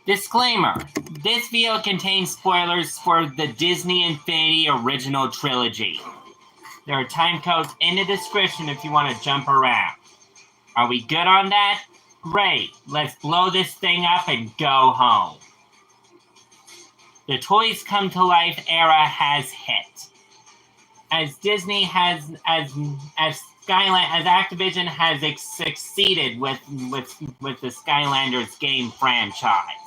Disclaimer. This video contains spoilers for the Disney Infinity original trilogy. There are time codes in the description if you want to jump around. Are we good on that? Great. Let's blow this thing up and go home. The Toys Come to Life era has hit. As Disney has, as Activision has succeeded with the Skylanders game franchise.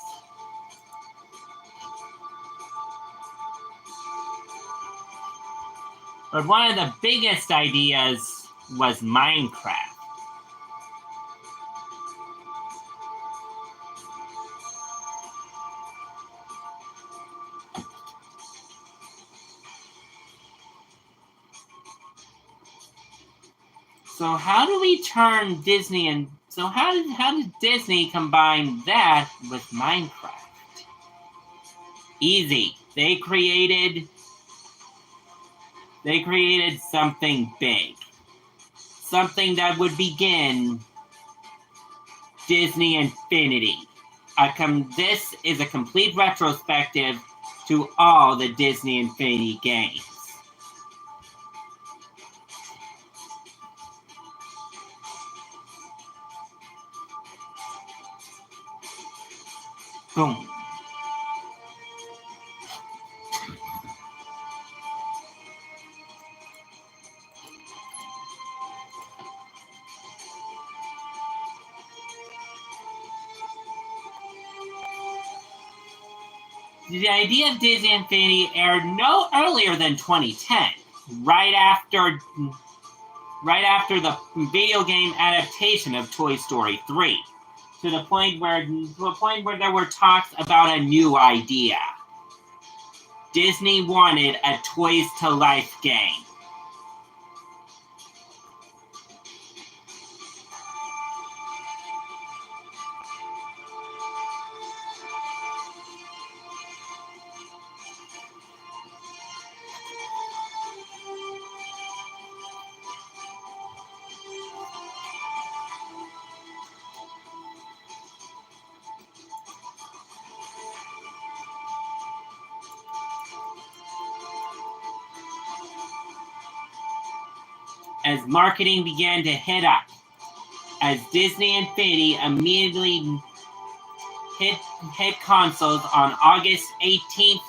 But one of the biggest ideas was Minecraft. So how do we turn Disney and so how did Disney combine that with Minecraft? Easy. They created something big. Something that would begin Disney Infinity. This is a complete retrospective to all the Disney Infinity games. Boom. The idea of Disney Infinity aired no earlier than 2010, right after the video game adaptation of Toy Story 3, to a point where there were talks about a new idea. Disney wanted a Toys to Life game. As marketing began to hit up, as Disney Infinity immediately hit consoles on August 18th,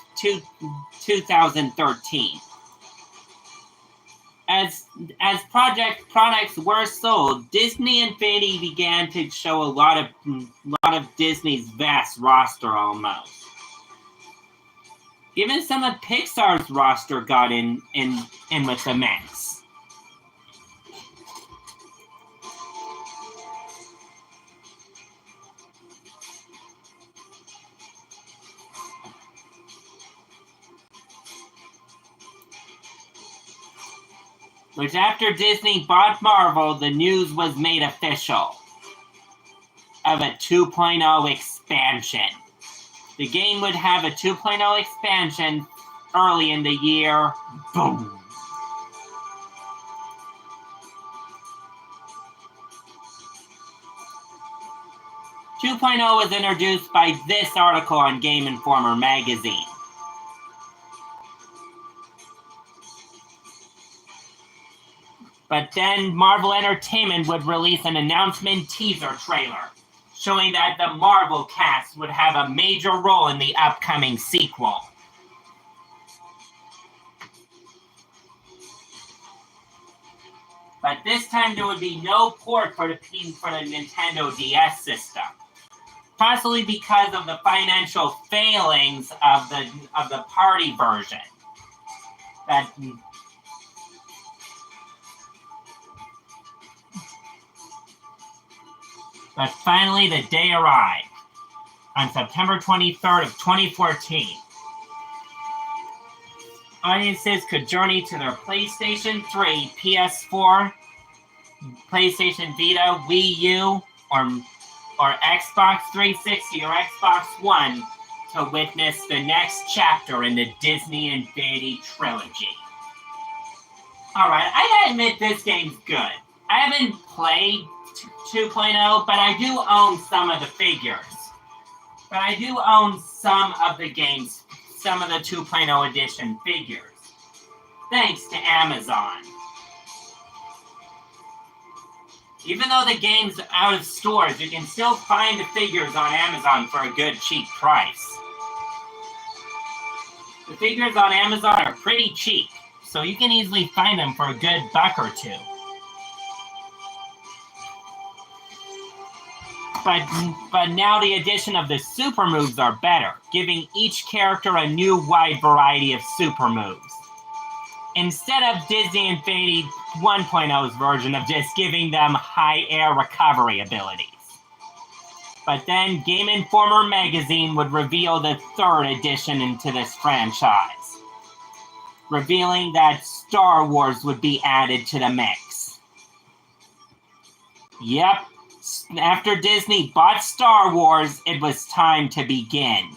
2013. As products were sold, Disney Infinity began to show a lot of Disney's vast roster almost. Even some of Pixar's roster got in with the mix. Which after Disney bought Marvel, the news was made official of a 2.0 expansion. The game would have a 2.0 expansion early in the year. Boom. Two point oh was introduced by this article on Game Informer magazine. But then Marvel Entertainment would release an announcement teaser trailer showing that the Marvel cast would have a major role in the upcoming sequel. But this time there would be no port for the Nintendo DS system, possibly because of the financial failings of the party version. But finally, the day arrived on September 23rd of 2014. Audiences could journey to their PlayStation 3, PS4, PlayStation Vita, Wii U, or Xbox 360 or Xbox One to witness the next chapter in the Disney Infinity trilogy. Alright, I gotta admit this game's good. I haven't played 2.0, but I do own some of the figures. But I do own some of the games, some of the 2.0 edition figures, thanks to Amazon. Even though the game's out of stores, you can still find the figures on Amazon for a good, cheap price. The figures on Amazon are pretty cheap, so you can easily find them for a good $1 or $2. But now the addition of the super moves are better, giving each character a new wide variety of super moves. Instead of Disney Infinity 1.0's version of just giving them high air recovery abilities. But then Game Informer magazine would reveal the 3rd edition into this franchise, revealing that Star Wars would be added to the mix. Yep, after Disney bought Star Wars, it was time to begin.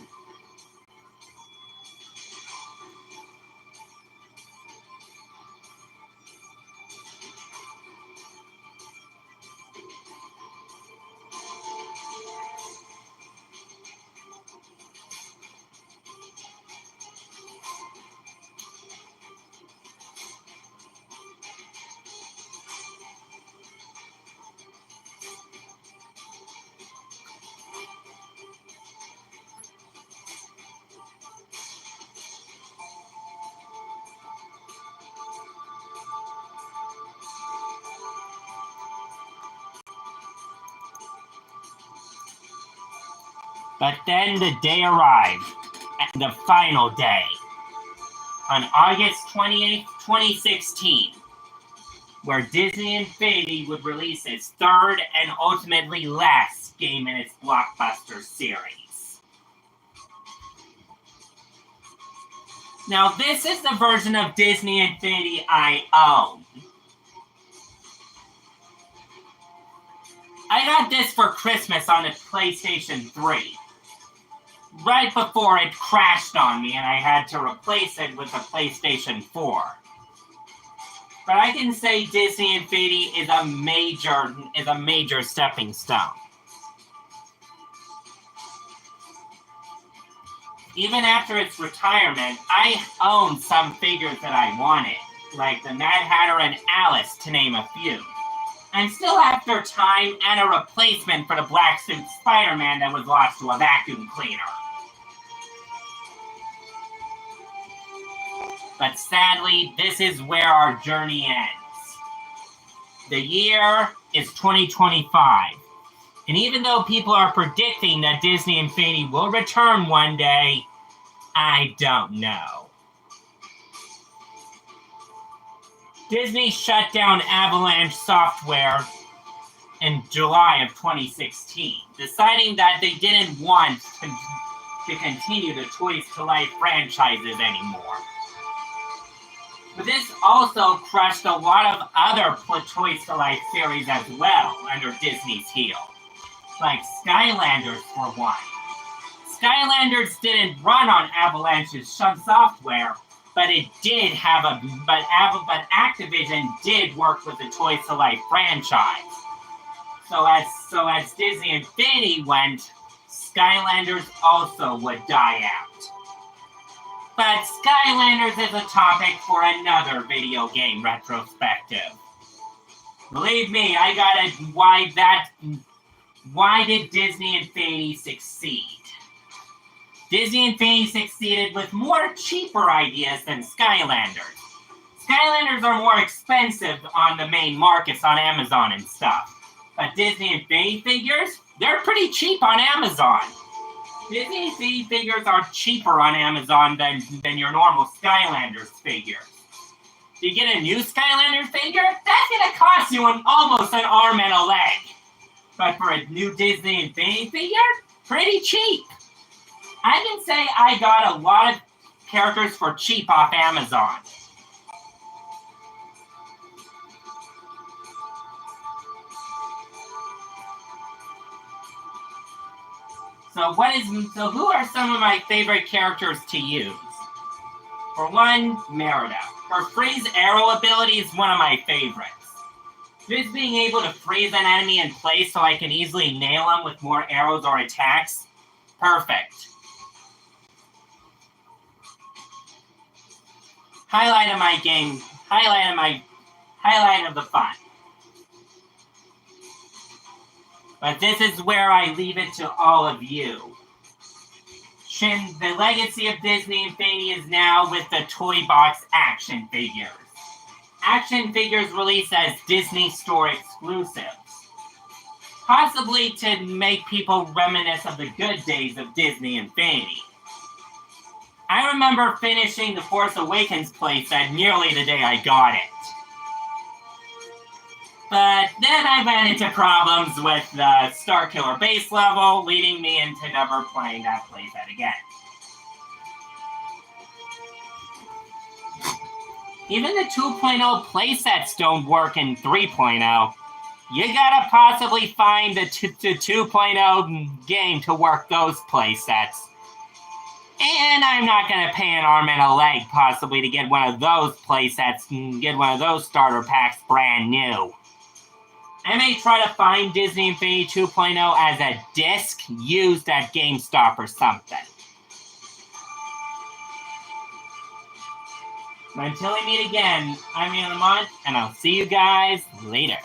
But then the day arrived, the final day, on August 28th, 2016, where Disney Infinity would release its 3rd and ultimately last game in its blockbuster series. Now, this is the version of Disney Infinity I own. I got this for Christmas on the PlayStation 3. Right before it crashed on me and I had to replace it with a PlayStation 4. But I can say Disney Infinity is a major stepping stone. Even after its retirement, I own some figures that I wanted, like the Mad Hatter and Alice, to name a few. And still after time and a replacement for the black suit Spider-Man that was lost to a vacuum cleaner. But sadly, this is where our journey ends. The year is 2025. And even though people are predicting that Disney Infinity will return one day, I don't know. Disney shut down Avalanche Software in July of 2016, deciding that they didn't want to continue the Toys to Life franchises anymore. But this also crushed a lot of other Toys to Life series as well under Disney's heel, like Skylanders for one. Skylanders didn't run on Avalanche's software, but it did have but Activision did work with the Toys to Life franchise. So as Disney Infinity went, Skylanders also would die out. But Skylanders is a topic for another video game retrospective. Believe me, I got it. Why did Disney Infinity succeed? Disney Infinity succeeded with more cheaper ideas than Skylanders. Skylanders are more expensive on the main markets on Amazon and stuff. But Disney Infinity figures, they're pretty cheap on Amazon. Disney Infinity figures are cheaper on Amazon than your normal Skylanders figures. To get a new Skylanders figure, that's gonna cost you almost an arm and a leg. But for a new Disney Infinity figure, pretty cheap. I can say I got a lot of characters for cheap off Amazon. So who are some of my favorite characters to use? For one, Merida. Her freeze arrow ability is one of my favorites. Just being able to freeze an enemy in place so I can easily nail them with more arrows or attacks, Perfect. Highlight of my game, highlight of the fun. But this is where I leave it to all of you. The legacy of Disney Infinity is now with the Toy Box action figures. Action figures released as Disney Store exclusives. Possibly to make people reminisce of the good days of Disney Infinity. I remember finishing the Force Awakens playset nearly the day I got it. But then I ran into problems with the Starkiller base level, leading me into never playing that playset again. Even the 2.0 playsets don't work in 3.0. You gotta possibly find the 2.0 game to work those playsets. And I'm not gonna pay an arm and a leg possibly to get one of those playsets and get one of those starter packs brand new. I may try to find Disney Infinity 2.0 as a disc used at GameStop or something. But until we meet again, I'm Lamont, and I'll see you guys later.